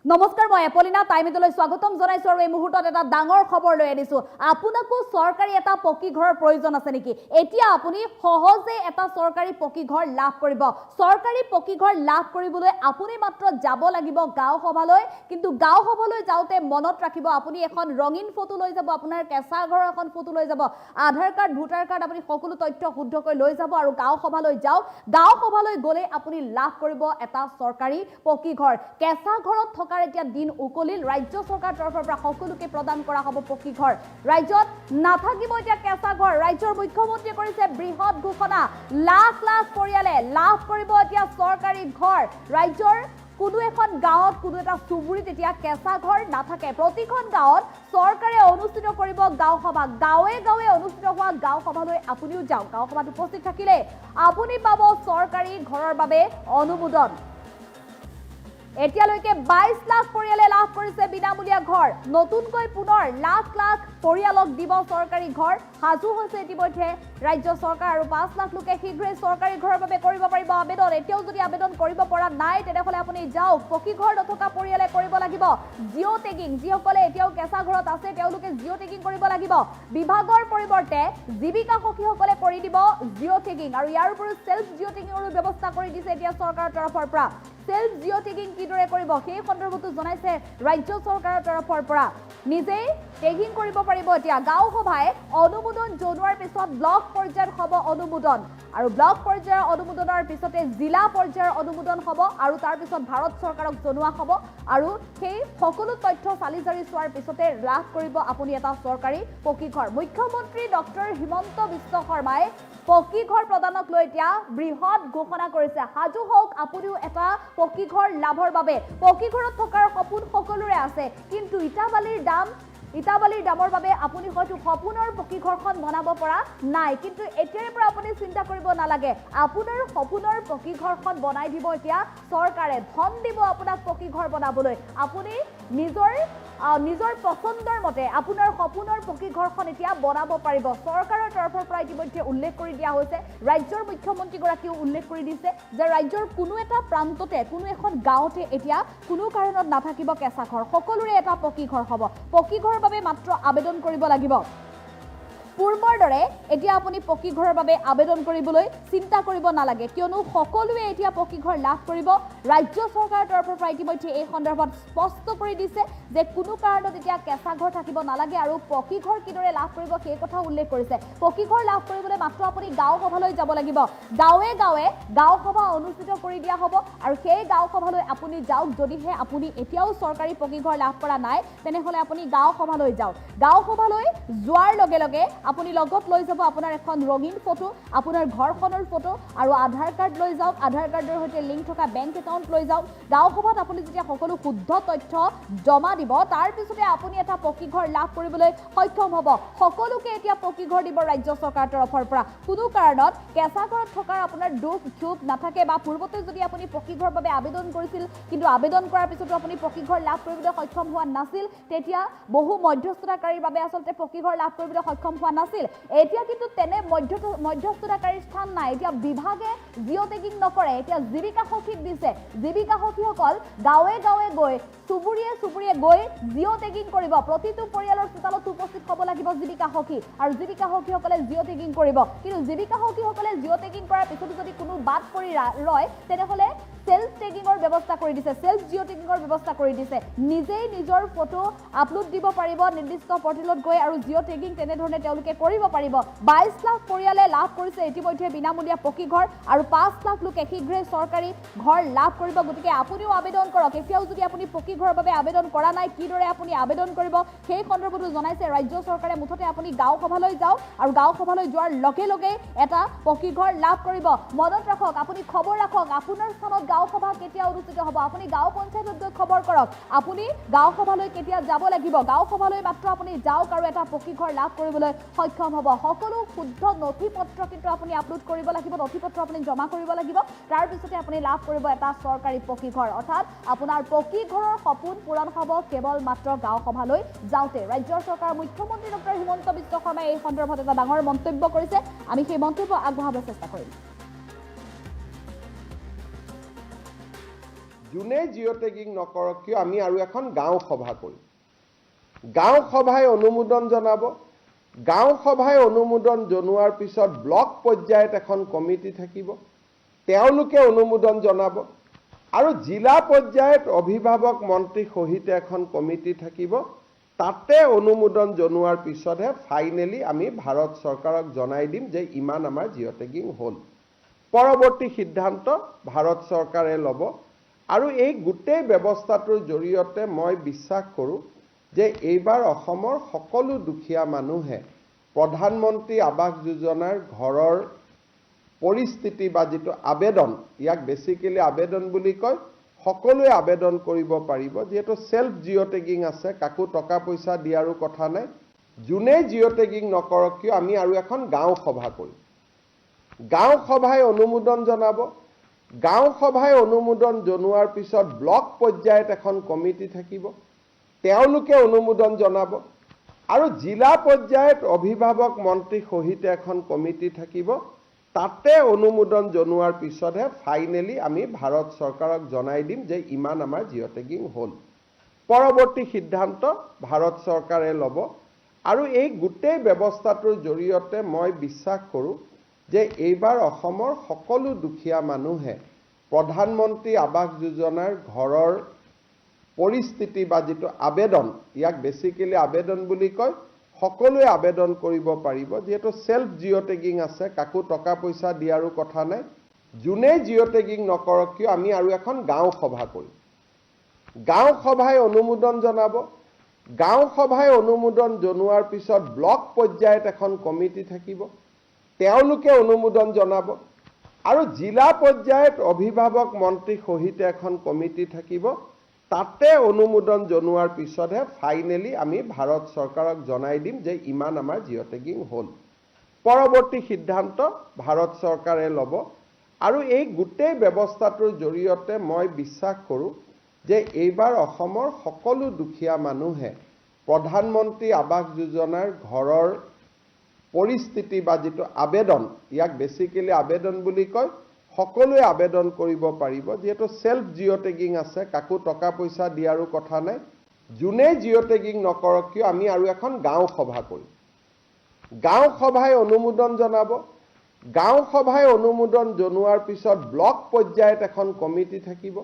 নমস্কাৰ মই এপলিনা টাইমিডলৈ স্বাগতম জনাইছো আৰু এই মুহূৰ্তত এটা ডাঙৰ খবৰ লৈ আনিছো আপোনাকো সৰকাৰি এটা পকি ঘৰৰ প্ৰয়োজন আছে নেকি এতিয়া আপুনি সহজে এটা সৰকাৰি পকি ঘৰ লাভ কৰিব সৰকাৰি পকি ঘৰ লাভ কৰিবলৈ আপুনি মাত্ৰ যাব লাগিব গাঁও সভালৈ কিন্তু গাঁও সভালৈ যাওতে মনত ৰাখিব আপুনি এখন ৰঙিন ফটো লৈ যাব আপোনাৰ কেঁচা ঘৰৰ এখন ফটো লৈ যাব আধাৰ কাৰ্ড ভোটাৰ কাৰ্ড আপুনি সকলো তথ্য শুদ্ধকৈ লৈ যাব আৰু গাঁও সভালৈ যাওক গাঁও সভালৈ গলে আপুনি লাভ কৰিব এটা সৰকাৰি পকি ঘৰ কেঁচা ঘৰত এতিয়া দিন উকলিল ৰাজ্য চৰকাৰ তৰফৰ পৰা সকলোকে প্ৰদান কৰা হ'ব পকি ঘৰ ৰাজ্যত নাথাকিব এতিয়া কেঁচা ঘৰ ৰাজ্যৰ মুখ্যমন্ত্ৰীয়ে কৰিছে বৃহৎ ঘোষণা লাখ লাখ পৰিয়ালে লাভ কৰিব এতিয়া চৰকাৰী ঘৰ ৰাজ্যৰ কোনো এখন গাঁৱত কোনো এটা চুবুৰীত এতিয়া কেঁচা ঘৰ নাথাকে প্ৰতিখন গাঁৱত চৰকাৰে অনুষ্ঠিত কৰিব গাঁও সভা গাঁৱে গাঁৱে অনুষ্ঠিত হোৱা গাঁও সভালৈ আপুনিও যাওক গাঁও সভাত উপস্থিত থাকিলে আপুনি পাব চৰকাৰী ঘৰৰ বাবে অনুমোদন এতিয়ালৈকে 22 লাখ পৰিয়ালে লাভ কৰিছে বিনামূলীয়া ঘৰ নতুনকৈ পুনৰ লাখ লাখ পৰিয়ালক দিব চৰকাৰী ঘৰ হাজু হৈছে ইতিমধ্যে ৰাজ্য চৰকাৰ আৰু 5 লাখ লোকে শীঘ্ৰে চৰকাৰী ঘৰৰ বাবে কৰিব পাৰিব আবেদন এতিয়াও যদি আবেদন কৰিব পৰা নাই তেনেহলে আপুনি যাওক পকি ঘৰ নথকা পৰিয়ালে কৰিব লাগিব জিঅ' টেগিং যিসকলে এতিয়াও কেঁচা ঘৰত আছে তেওঁলোকে জিঅ' টেগিং কৰিব লাগিব বিভাগৰ পৰিৱৰ্তে জীৱিকা সখীসকলে কৰি দিব জিঅ' টেগিং আৰু ইয়াৰ উপৰিও সেলফ জিঅ' টেগিংৰ ব্যৱস্থা কৰি দিছে এতিয়া চৰকাৰৰ তৰফৰ পৰা সেলফ জিঅ' টেগিং কিদৰে কৰিব সেই সন্দৰ্ভতো জনাইছে ৰাজ্য চৰকাৰৰ তৰফৰ পৰা নিজেই টেগিং কৰিব পাৰিব এতিয়া গাঁও সভাই অনুমোদন জনোৱাৰ পিছত ব্লক পৰ্যায়ত হ'ব অনুমোদন আৰু ব্লক পৰ্যায়ৰ অনুমোদনৰ পিছতে জিলা পৰ্যায়ৰ অনুমোদন হ'ব আৰু তাৰ পিছত ভাৰত চৰকাৰক জনোৱা হ'ব আৰু সেই সকলো তথ্য চালিজাৰি চোৱাৰ পিছতে লাভ কৰিব আপুনি এটা চৰকাৰী পকি ঘৰ মুখ্যমন্ত্ৰী ডক্টৰ হিমন্ত বিশ্ব শৰ্মাই পকি ঘৰ প্ৰদানক লৈ এতিয়া বৃহৎ ঘোষণা কৰিছে হাজু হওক আপুনিও এটা পকি ঘৰ লাভৰ বাবে পকি ঘৰত থকাৰ সপোন সকলোৰে আছে কিন্তু ইটাবালিৰ দামৰ বাবে আপুনি হয়তো সপোনৰ পকি ঘৰখন বনাব পৰা নাই কিন্তু এতিয়াৰ পৰা আপুনি চিন্তা কৰিব নালাগে আপোনাৰ সপোনৰ পকি ঘৰখন বনাই দিব এতিয়া চৰকাৰে ধন দিব আপোনাক পকি ঘৰ বনাবলৈ আপুনি নিজৰ পছন্দৰ মতে আপোনাৰ সপোনৰ পকি ঘৰখন এতিয়া বনাব পাৰিব চৰকাৰৰ তৰফৰ পৰা ইতিমধ্যে উল্লেখ কৰি দিয়া হৈছে ৰাজ্যৰ মুখ্যমন্ত্ৰীগৰাকীও উল্লেখ কৰি দিছে যে ৰাজ্যৰ কোনো এটা প্ৰান্ততে কোনো এখন গাঁৱতে এতিয়া কোনো কাৰণত নাথাকিব কেঁচা ঘৰ সকলোৰে এটা পকি ঘৰ হ'ব পকি ঘৰৰ বাবে মাত্ৰ আবেদন কৰিব লাগিব পূৰ্বৰ দৰে এতিয়া আপুনি পকি ঘৰৰ বাবে আবেদন কৰিবলৈ চিন্তা কৰিব নালাগে কিয়নো সকলোৱে এতিয়া পকি ঘৰ লাভ কৰিব ৰাজ্য চৰকাৰৰ তৰফৰ পৰা ইতিমধ্যে এই সন্দৰ্ভত স্পষ্ট কৰি দিছে যে কোনো কাৰণত এতিয়া কেঁচা ঘৰ থাকিব নালাগে আৰু পকি ঘৰ কিদৰে লাভ কৰিব সেই কথা উল্লেখ কৰিছে পকি ঘৰ লাভ কৰিবলৈ মাত্ৰ আপুনি গাঁও সভালৈ যাব লাগিব গাঁৱে গাঁৱে গাঁও সভা অনুষ্ঠিত কৰি দিয়া হ'ব আৰু সেই গাঁও সভালৈ আপুনি যাওক যদিহে আপুনি এতিয়াও চৰকাৰী পকি ঘৰ লাভ কৰা নাই তেনেহলে আপুনি গাঁও সভালৈ যাওক গাঁও সভালৈ যোৱাৰ লগে লগে আপুনি লগত লৈ যাব আপোনাৰ এখন ৰঙিন ফটো আপোনাৰ ঘৰখনৰ ফটো আৰু আধাৰ কাৰ্ড লৈ যাওক আধাৰ কাৰ্ডৰ সৈতে লিংক থকা বেংক একাউণ্ট লৈ যাওক গাঁও সভাত আপুনি যেতিয়া সকলো শুদ্ধ তথ্য জমা দিব তাৰ পিছতে আপুনি এটা পকি ঘৰ লাভ কৰিবলৈ সক্ষম হ'ব সকলোকে এতিয়া পকি ঘৰ দিব ৰাজ্য চৰকাৰৰ তৰফৰ পৰা কোনো কাৰণত কেঁচা ঘৰত থকাৰ আপোনাৰ দুখ ক্ষোভ নাথাকে বা পূৰ্বতে যদি আপুনি পকি ঘৰৰ বাবে আবেদন কৰিছিল কিন্তু আবেদন কৰাৰ পিছতো আপুনি পকি ঘৰ লাভ কৰিবলৈ সক্ষম হোৱা নাছিল তেতিয়া বহু মধ্যস্থতাকাৰীৰ বাবে আচলতে পকি ঘৰ লাভ কৰিবলৈ সক্ষম হোৱা নাছিল এতিয়া কিন্তু তেনে মধ্যস্থতাকাৰীৰ স্থান নাই এতিয়া বিভাগে জিঅ' টেগিং নকৰে এতিয়া জীৱিকা সখীক দিছে জীৱিকা সখীসকল গাঁৱে গাঁৱে গৈ চুবুৰীয়ে গৈ জিঅ' টেগিং কৰিব প্ৰতিটো পৰিয়ালৰ চোতালত উপস্থিত হ'ব লাগিব জীৱিকা সখী আৰু জীৱিকা সখীসকলে জিঅ' টেগিং কৰিব কিন্তু জীৱিকা সখীসকলে জিঅ' টেগিং কৰাৰ পিছতো যদি কোনো বাদ পৰি ৰয় তেনেহলে সেলফ টেগিংৰ ব্যৱস্থা কৰি দিছে সেলফ জিঅ' টেগিংৰ ব্যৱস্থা কৰি দিছে নিজেই নিজৰ ফটো আপলোড দিব পাৰিব নিৰ্দিষ্ট পৰ্টেলত গৈ আৰু জিঅ' টেগিং তেনেধৰণে তেওঁলোকে কৰিব পাৰিব 22 লাখ পৰিয়ালে লাভ কৰিছে ইতিমধ্যে বিনামূলীয়া পকি ঘৰ আৰু 5 লাখ লোকে শীঘ্ৰে চৰকাৰী ঘৰ লাভ কৰিব গতিকে আপুনিও আবেদন কৰক এতিয়াও যদি আপুনি পকি ঘৰৰ বাবে আবেদন কৰা নাই কিদৰে আপুনি আবেদন কৰিব সেই সন্দৰ্ভতো জনাইছে ৰাজ্য চৰকাৰে মুঠতে আপুনি গাঁও সভালৈ যাওক আৰু গাঁও সভালৈ যোৱাৰ লগে লগে এটা পকি ঘৰ লাভ কৰিব মনত ৰাখক আপুনি খবৰ ৰাখক আপোনাৰ স্থানত গাঁও সভা কেতিয়া অনুষ্ঠিত হ'ব আপুনি গাঁও পঞ্চায়তত গৈ খবৰ কৰক আপুনি গাঁও সভালৈ কেতিয়া যাব লাগিব গাঁও সভালৈ মাত্ৰ আপুনি যাওক আৰু এটা পকি ঘৰ লাভ কৰিবলৈ সক্ষম হ'ব সকলো শুদ্ধ নথিপত্ৰ কিন্তু আপুনি আপলোড কৰিব লাগিব নথিপত্ৰ আপুনি জমা কৰিব লাগিব তাৰ পিছতে আপুনি লাভ কৰিব এটা চৰকাৰী পকি ঘৰ অৰ্থাৎ আপোনাৰ পকি ঘৰৰ সপোন পূৰণ হ'ব কেৱল মাত্ৰ গাঁও সভালৈ যাওঁতে ৰাজ্য চৰকাৰৰ মুখ্যমন্ত্ৰী ডক্টৰ হিমন্ত বিশ্ব শৰ্মাই এই সন্দৰ্ভত এটা ডাঙৰ মন্তব্য কৰিছে আমি সেই মন্তব্য আগবঢ়াবলৈ চেষ্টা কৰিম যোনে জিঅ' টেগিং নকৰক কিয় আমি আৰু এখন গাঁও সভা কৰিম। গাঁও সভাই অনুমোদন জনাব। গাঁও সভাই অনুমোদন জনোৱাৰ পিছত ব্লক পৰ্যায়ত এখন কমিটি থাকিব, তেওঁলোকে অনুমোদন জনাব আৰু জিলা পৰ্যায়ত অভিভাৱক মন্ত্ৰী সহিত এখন কমিটি থাকিব। তাতে অনুমোদন জনোৱাৰ পিছতহে ফাইনেলি আমি ভাৰত চৰকাৰক জনাই দিম যে ইমান আমাৰ জিঅ' টেগিং হ'ল। পৰৱৰ্তী সিদ্ধান্ত ভাৰত চৰকাৰে ল'ব আৰু এই গোটেই ব্যৱস্থাটোৰ জৰিয়তে মই বিশ্বাস কৰোঁ যে এইবাৰ অসমৰ সকলো দুখীয়া মানুহে প্ৰধানমন্ত্ৰী আৱাস যোজনাৰ ঘৰৰ পৰিস্থিতি বা যিটো আবেদন, ইয়াক বেচিকেলি আবেদন বুলি কয়, সকলোৱে আবেদন কৰিব পাৰিব। যিহেতু সেল্ফ জিঅ' টেগিং আছে, কাকো টকা পইচা দিয়াৰো কথা নাই। যোনে জিঅ' টেগিং নকৰক কিয় আমি আৰু এখন গাঁও সভা কৰিম। গাঁও সভাই অনুমোদন জনাব। গাঁও সভাই অনুমোদন জনোৱাৰ পিছত ব্লক পৰ্যায়ত এখন কমিটি থাকিব, তেওঁলোকে অনুমোদন জনাব আৰু জিলা পৰ্যায়ত অভিভাৱক মন্ত্ৰী সহিত এখন কমিটি থাকিব। তাতে অনুমোদন জনোৱাৰ পিছতহে ফাইনেলি আমি ভাৰত চৰকাৰক জনাই দিম যে ইমান আমাৰ জিঅ' টেগিং হ'ল। পৰৱৰ্তী সিদ্ধান্ত ভাৰত চৰকাৰে ল'ব আৰু এই গোটেই ব্যৱস্থাটোৰ জৰিয়তে মই বিশ্বাস কৰোঁ যে এইবাৰ অসমৰ সকলো দুখীয়া মানুহে প্ৰধানমন্ত্ৰী আৱাস যোজনাৰ ঘৰৰ পৰিস্থিতি বা যিটো আবেদন, ইয়াক বেচিকেলি আবেদন বুলি কয়, সকলোৱে আবেদন কৰিব পাৰিব। যিহেতু সেল্ফ জিঅ' টেগিং আছে, কাকো টকা পইচা দিয়াৰো কথা নাই। যোনে জিঅ' টেগিং নকৰক কিয় আমি আৰু এখন গাঁও সভা কৰিম। গাঁও সভাই অনুমোদন জনাব। গাঁও সভাই অনুমোদন জনোৱাৰ পিছত ব্লক পৰ্যায়ত এখন কমিটি থাকিব, তেওঁলোকে অনুমোদন জনাব আৰু জিলা পৰ্যায়ত অভিভাৱক মন্ত্ৰী সহিত এখন কমিটি থাকিব। তাতে অনুমোদন জনোৱাৰ পিছতহে ফাইনেলি আমি ভাৰত চৰকাৰক জনাই দিম যে ইমান আমাৰ জিঅ' টেগিং হ'ল। পৰৱৰ্তী সিদ্ধান্ত ভাৰত চৰকাৰে ল'ব আৰু এই গোটেই ব্যৱস্থাটোৰ জৰিয়তে মই বিশ্বাস কৰোঁ যে এইবাৰ অসমৰ সকলো দুখীয়া মানুহে প্ৰধানমন্ত্ৰী আৱাস যোজনাৰ ঘৰৰ পৰিস্থিতি বা যিটো আবেদন, ইয়াক বেচিকেলি আবেদন বুলি কয়, সকলোৱে আবেদন কৰিব পাৰিব। যিহেতু সেল্ফ জিঅ' টেগিং আছে, কাকো টকা পইচা দিয়াৰো কথা নাই। যোনে জিঅ' টেগিং নকৰক কিয় আমি আৰু এখন গাঁও সভা কৰিম। গাঁও সভাই অনুমোদন জনাব। গাঁও সভাই অনুমোদন জনোৱাৰ পিছত ব্লক পৰ্যায়ত এখন কমিটি থাকিব,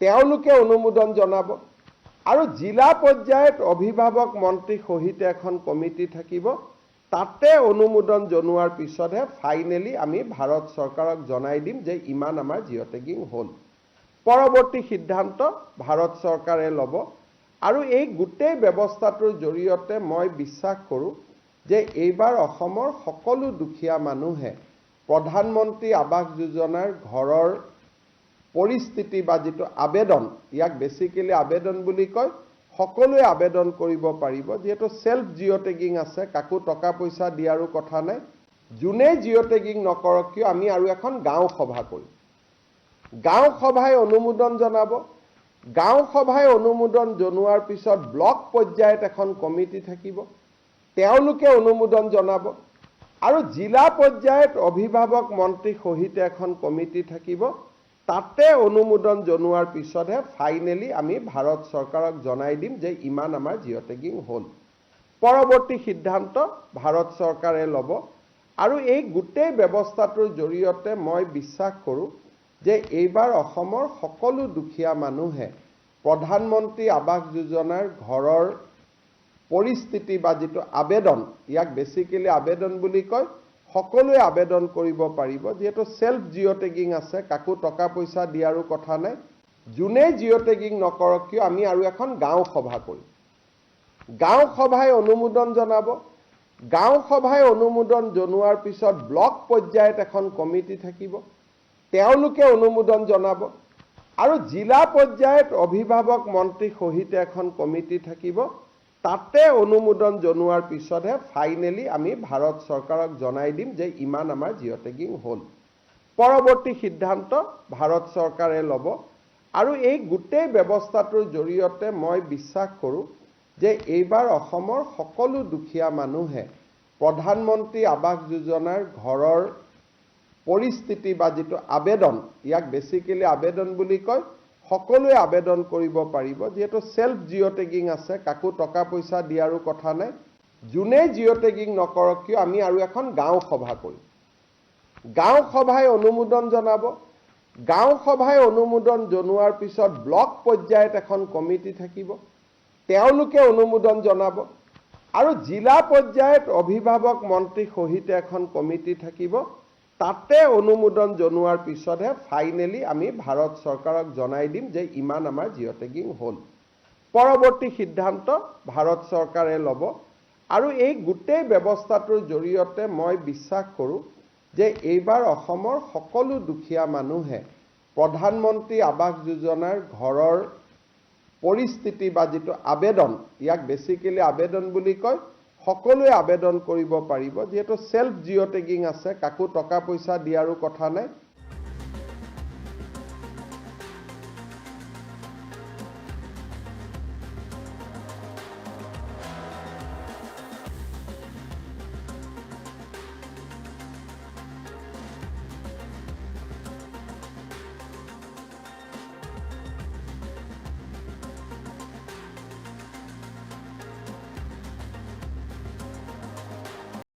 তেওঁলোকে অনুমোদন জনাব আৰু জিলা পৰ্যায়ত অভিভাৱক মন্ত্ৰী সহিত এখন কমিটি থাকিব। তাতে অনুমোদন জনোৱাৰ পিছতহে ফাইনেলি আমি ভাৰত চৰকাৰক জনাই দিম যে ইমান আমাৰ জিঅ' টেগিং হ'ল। পৰৱৰ্তী সিদ্ধান্ত ভাৰত চৰকাৰে ল'ব আৰু এই গোটেই ব্যৱস্থাটোৰ জৰিয়তে মই বিশ্বাস কৰোঁ যে এইবাৰ অসমৰ সকলো দুখীয়া মানুহে প্ৰধানমন্ত্ৰী আৱাস যোজনাৰ ঘৰৰ পৰিস্থিতি বা যিটো আবেদন, ইয়াক বেচিকেলি আবেদন বুলি কয়, সকলোৱে আবেদন কৰিব পাৰিব। যিহেতু সেল্ফ জিঅ' টেগিং আছে, কাকো টকা পইচা দিয়াৰো কথা নাই। যোনে জিঅ' টেগিং নকৰক কিয় আমি আৰু এখন গাঁও সভা কৰিম। গাঁও সভাই অনুমোদন জনাব। গাঁও সভাই অনুমোদন জনোৱাৰ পিছত ব্লক পৰ্যায়ত এখন কমিটি থাকিব, তেওঁলোকে অনুমোদন জনাব আৰু জিলা পৰ্যায়ত অভিভাৱক মন্ত্ৰী সহিত এখন কমিটি থাকিব। তাতে অনুমোদন জনোৱাৰ পিছতহে ফাইনেলি আমি ভাৰত চৰকাৰক জনাই দিম যে ইমান আমাৰ জিঅ' টেগিং হ'ল। পৰৱৰ্তী সিদ্ধান্ত ভাৰত চৰকাৰে ল'ব আৰু এই গোটেই ব্যৱস্থাটোৰ জৰিয়তে মই বিশ্বাস কৰোঁ যে এইবাৰ অসমৰ সকলো দুখীয়া মানুহে প্ৰধানমন্ত্ৰী আৱাস যোজনাৰ ঘৰৰ পৰিস্থিতি বা যিটো আবেদন, ইয়াক বেচিকেলি আবেদন বুলি কয়, সকলোৱে আবেদন কৰিব পাৰিব। যিহেতু সেল্ফ জিঅ' টেগিং আছে, কাকো টকা পইচা দিয়াৰো কথা নাই। যোনে জিঅ' টেগিং নকৰক কিয় আমি আৰু এখন গাঁও সভা কৰিম। গাঁও সভাই অনুমোদন জনাব। গাঁও সভাই অনুমোদন জনোৱাৰ পিছত ব্লক পৰ্যায়ত এখন কমিটি থাকিব, তেওঁলোকে অনুমোদন জনাব আৰু জিলা পৰ্যায়ত অভিভাৱক মন্ত্ৰী সহিত এখন কমিটি থাকিব। তাতে অনুমোদন জনোৱাৰ পিছতহে ফাইনেলি আমি ভাৰত চৰকাৰক জনাই দিম যে ইমান আমাৰ জিঅ' টেগিং হ'ল। পৰৱৰ্তী সিদ্ধান্ত ভাৰত চৰকাৰে ল'ব আৰু এই গোটেই ব্যৱস্থাটোৰ জৰিয়তে মই বিশ্বাস কৰোঁ যে এইবাৰ অসমৰ সকলো দুখীয়া মানুহে প্ৰধানমন্ত্ৰী আৱাস যোজনাৰ ঘৰৰ পৰিস্থিতি বা যিটো আবেদন, ইয়াক বেচিকেলি আবেদন বুলি কয়, সকলোৱে আবেদন কৰিব পাৰিব যিহেতু সেলফ জিঅ' টেগিং আছে কাকো টকা পইচা দিয়াৰো কথা নাই যোনে জিঅ' টেগিং নকৰক কিয় আমি আৰু এখন গাঁও সভা কৰিম গাঁও সভাই অনুমোদন জনাব গাঁও সভাই অনুমোদন জনোৱাৰ পিছত ব্লক পৰ্যায়ত এখন কমিটি থাকিব তেওঁলোকে অনুমোদন জনাব আৰু জিলা পৰ্যায়ত অভিভাৱক মন্ত্ৰী সহিতে এখন কমিটি থাকিব তাতে অনুমোদন জনোৱাৰ পিছতহে ফাইনেলি আমি ভাৰত চৰকাৰক জনাই দিম যে ইমান আমাৰ জিঅ' টেগিং হ'ল পৰৱৰ্তী সিদ্ধান্ত ভাৰত চৰকাৰে ল'ব আৰু এই গোটেই ব্যৱস্থাটোৰ জৰিয়তে মই বিশ্বাস কৰোঁ যে এইবাৰ অসমৰ সকলো দুখীয়া মানুহে প্ৰধানমন্ত্ৰী আৱাস যোজনাৰ ঘৰৰ পৰিস্থিতি বা যিটো আবেদন ইয়াক বেসিক্যালি আবেদন বুলি কয় সকলোৱে আবেদন কৰিব পাৰিব যেহেতু সেলফ জিঅ' টেগিং আছে কাকো টকা পইচা দিয়াৰো কথা নাই